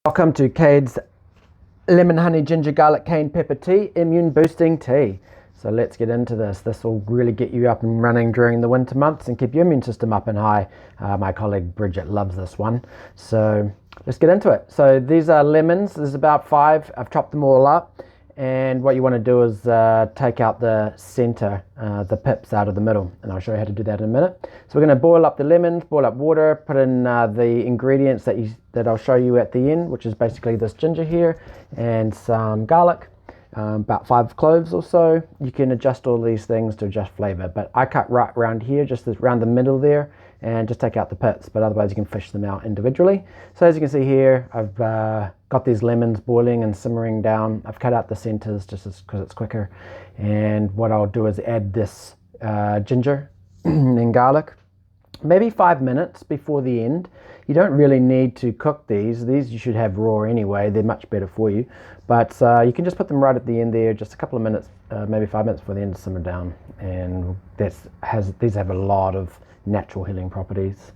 Welcome to Cade's lemon honey ginger garlic cayenne pepper tea, immune boosting tea. So let's get into this. This will really get you up and running during the winter months and keep your immune system up and high. My colleague Bridget loves this one. So let's get into it. So these are lemons. There's about 5. I've chopped them all up. And what you want to do is take out the center, the pips out of the middle. And I'll show you how to do that in a minute. So we're going to boil up the lemons, boil up water, put in the ingredients that I'll show you at the end, which is basically this ginger here and some garlic, about 5 cloves or so. You can adjust all these things to adjust flavor, but I cut right around here, just around the middle there, and just take out the pits, but otherwise you can fish them out individually. So as you can see here, I've got these lemons boiling and simmering down. I've cut out the centers just because it's quicker. And what I'll do is add this ginger and garlic, maybe 5 minutes before the end. You don't really need to cook these. These you should have raw anyway. They're much better for you. But you can just put them right at the end there, just a couple of minutes, maybe 5 minutes before the end to simmer down. And these have a lot of natural healing properties.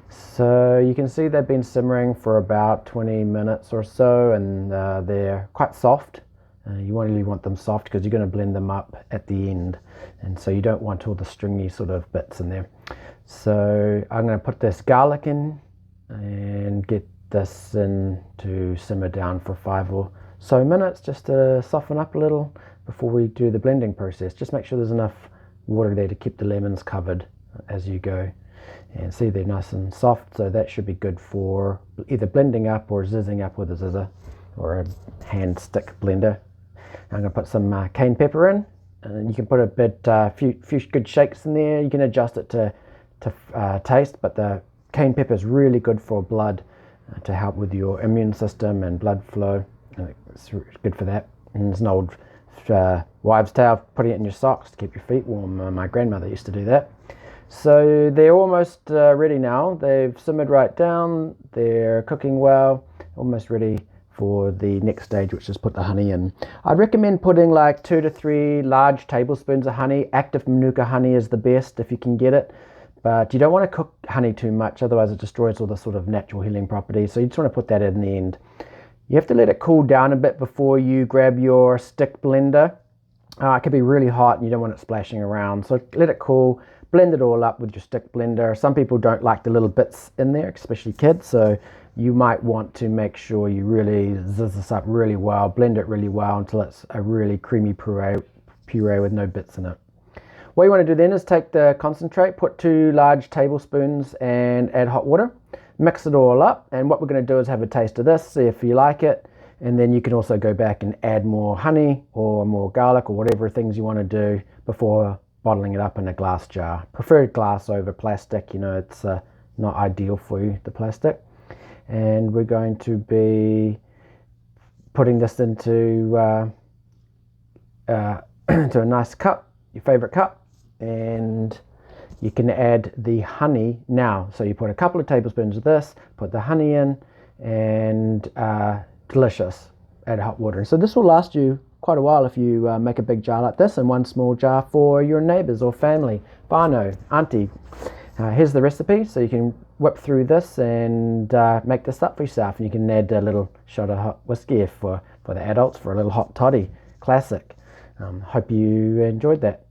So you can see they've been simmering for about 20 minutes or so, and they're quite soft. You really want them soft because you're going to blend them up at the end, and so you don't want all the stringy sort of bits in there. So I'm going to put this garlic in and get this in to simmer down for 5 or so minutes, just to soften up a little before we do the blending process. Just make sure there's enough water there to keep the lemons covered as you go. And see, they're nice and soft, so that should be good for either blending up or zizzing up with a zizzer or a hand stick blender. I'm going to put some cayenne pepper in, and you can put a few good shakes in there. You can adjust it to taste, but the cayenne pepper is really good for blood, to help with your immune system and blood flow. And it's good for that. And there's an old wives' tale, putting it in your socks to keep your feet warm. My grandmother used to do that. So they're almost ready now. They've simmered right down. They're cooking well, almost ready for the next stage, which is put the honey in. I'd recommend putting like 2 to 3 large tablespoons of honey. Active Manuka honey is the best if you can get it, but you don't want to cook honey too much, otherwise it destroys all the sort of natural healing properties. So you just want to put that in the end. You have to let it cool down a bit before you grab your stick blender. It can be really hot and you don't want it splashing around, so let it cool. Blend it all up with your stick blender. Some people don't like the little bits in there, especially kids, so you might want to make sure you really zizz this up really well, blend it really well until it's a really creamy puree with no bits in it. What you want to do then is take the concentrate, put 2 large tablespoons and add hot water. Mix it all up, and what we're going to do is have a taste of this, see if you like it, and then you can also go back and add more honey or more garlic or whatever things you want to do before bottling it up in a glass jar. Preferred glass over plastic, it's not ideal for you, the plastic. And we're going to be putting this into into a nice cup, your favorite cup, and you can add the honey now. So you put a couple of tablespoons of this, put the honey in, and delicious. Add hot water. And so this will last you quite a while if you make a big jar like this, and 1 small jar for your neighbors or family, whānau, auntie. Here's the recipe, so you can whip through this and make this up for yourself, and you can add a little shot of hot whiskey for the adults for a little hot toddy. Classic. Hope you enjoyed that.